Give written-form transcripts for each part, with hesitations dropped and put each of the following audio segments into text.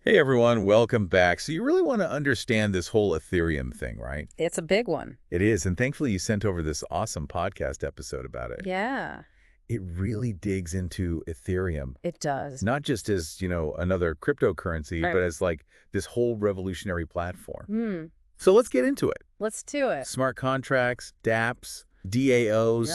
Hey everyone, welcome back. So you really want to understand this whole Ethereum thing, right? It's a big one. It is, and thankfully you sent over this awesome podcast episode about it. Yeah, It really digs into Ethereum, it does. not just as, another cryptocurrency, Right. but as like this whole revolutionary platform. Hmm. So let's get into it. Let's do it. Smart contracts, dApps, DAOs.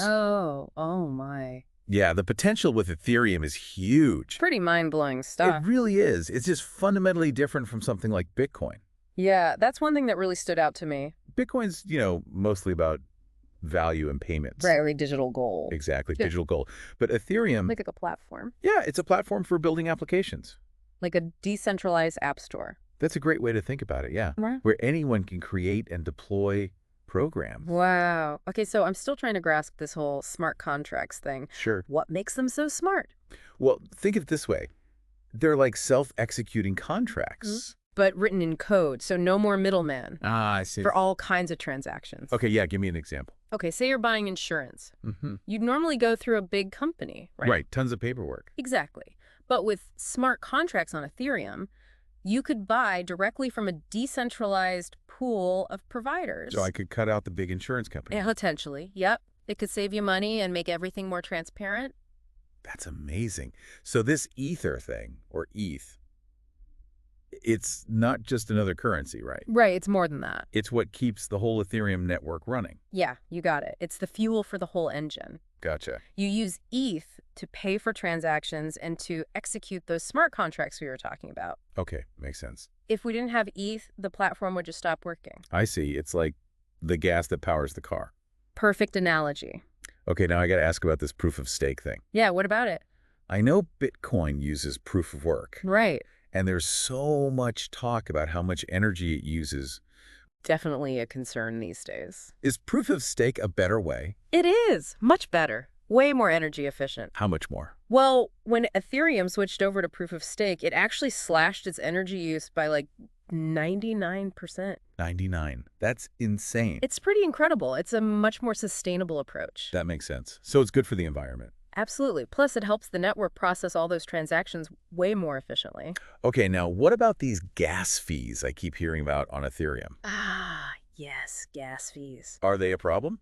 Oh my. Yeah, the potential with Ethereum is huge. Pretty mind-blowing It stuff. really is. It's just fundamentally different from something like Bitcoin. Yeah, that's one thing that really stood out to me. Bitcoin's, mostly about value and payments. Very digital gold. Exactly, Yeah. digital gold. But Ethereum, Like a platform. yeah, it's a platform for building applications. Like a decentralized app store. That's a great way to think about it, yeah. Right. Where anyone can create and deploy programs. Wow. Okay, so I'm still trying to grasp this whole smart contracts thing. Sure. What makes them so smart? Well, think of it this way. They're like self-executing contracts. But written in code, so no more middleman Ah, I see. for all kinds of transactions. Okay, yeah, give me an example. Okay, say you're buying insurance. Mm-hmm. You'd normally go through a big company, right? Right, tons of paperwork. Exactly. But with smart contracts on Ethereum, you could buy directly from a decentralized pool of providers. So I could cut out the big insurance company. Yeah, potentially. Yep. It could save you money and make everything more transparent. That's amazing. So this Ether thing, or ETH, it's not just another currency, right? Right, it's more than that. It's what keeps the whole Ethereum network running. Yeah, you got it. It's the fuel for the whole engine. Gotcha. You use ETH to pay for transactions and to execute those smart contracts we were talking about. Okay, makes sense. If we didn't have ETH, the platform would just stop working. I see. It's like the gas that powers the car. Perfect analogy. Okay, now I got to ask about this proof of stake thing. Yeah, what about it? I know Bitcoin uses proof of work, Right. and there's so much talk about how much energy it uses. Definitely a concern these days. Is proof of stake a better way? It is. Much better. Way more energy efficient. How much more? Well, when Ethereum switched over to proof of stake, it actually slashed its energy use by like 99%. 99. That's insane. It's pretty incredible. It's a much more sustainable approach. That makes sense. So it's good for the environment. Absolutely. Plus, it helps the network process all those transactions way more efficiently. Okay, now what about these gas fees I keep hearing about on Ethereum? Ah, yes, gas fees. Are they a problem?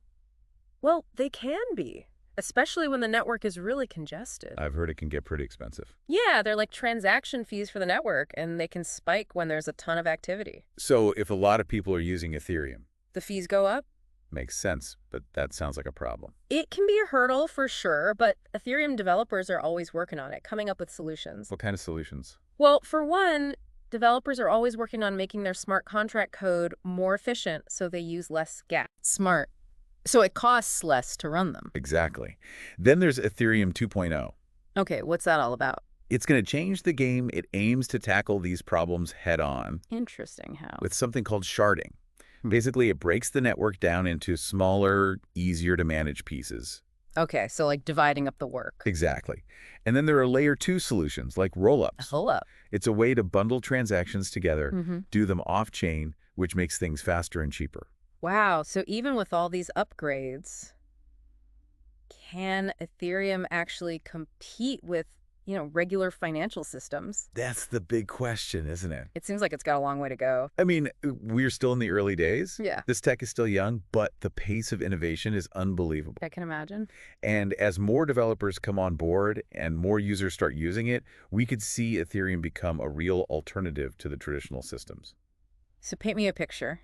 Well, they can be, especially when the network is really congested. I've heard it can get pretty expensive. Yeah, they're like transaction fees for the network, and they can spike when there's a ton of activity. So if a lot of people are using Ethereum, The fees go up. makes sense, but that sounds like a problem. It can be a hurdle for sure, but Ethereum developers are always working on it, coming up with solutions. What kind of solutions? Well, for one, developers are always working on making their smart contract code more efficient so they use less gas. Smart. So it costs less to run them. Exactly. Then there's Ethereum 2.0. Okay, what's that all about? It's going to change the game. It aims to tackle these problems head on Interesting how. with something called sharding. Basically, it breaks the network down into smaller, easier to manage pieces. Okay, so like dividing up the work. Exactly. And then there are layer 2 solutions like rollups. Hold up. It's a way to bundle transactions together, Mm-hmm. do them off-chain, which makes things faster and cheaper. Wow, so even with all these upgrades, can Ethereum actually compete with, regular financial systems? That's the big question, isn't it? It seems like it's got a long way to go. I mean, we're still in the early days. Yeah. This tech is still young, but the pace of innovation is unbelievable. I can imagine. And as more developers come on board and more users start using it, we could see Ethereum become a real alternative to the traditional systems. So paint me a picture.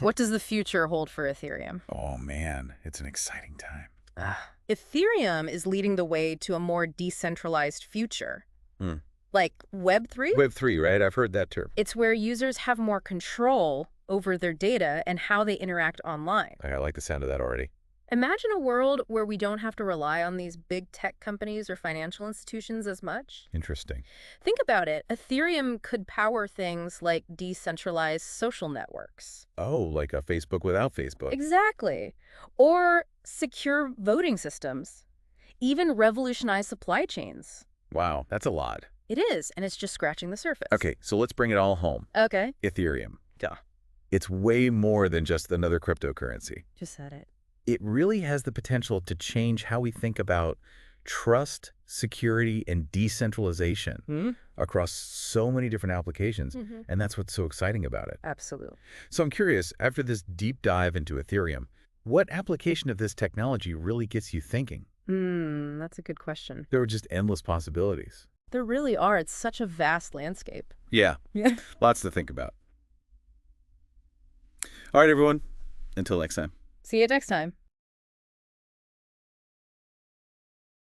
What does the future hold for Ethereum? Oh man, it's an exciting time. Ethereum is leading the way to a more decentralized future. Hmm. Like Web3? Web3, right? I've heard that term. It's where users have more control over their data and how they interact online. I like the sound of that already. Imagine a world where we don't have to rely on these big tech companies or financial institutions as much. Interesting. Think about it. Ethereum could power things like decentralized social networks. Oh, like a Facebook without Facebook. Exactly. Or secure voting systems. Even revolutionize supply chains. Wow, that's a lot. It is, and it's just scratching the surface. Okay, so let's bring it all home. Okay. Ethereum. Duh. It's way more than just another cryptocurrency. Just said it. It really has the potential to change how we think about trust, security, and decentralization Hmm? across so many different applications, Hmm. and that's what's so exciting about it. Absolutely. So I'm curious, after this deep dive into Ethereum, what application of this technology really gets you thinking? That's a good question. There are just endless possibilities. There really are. It's such a vast landscape. Yeah, Yeah. lots to think about. All right, everyone. Until next time. See you next time.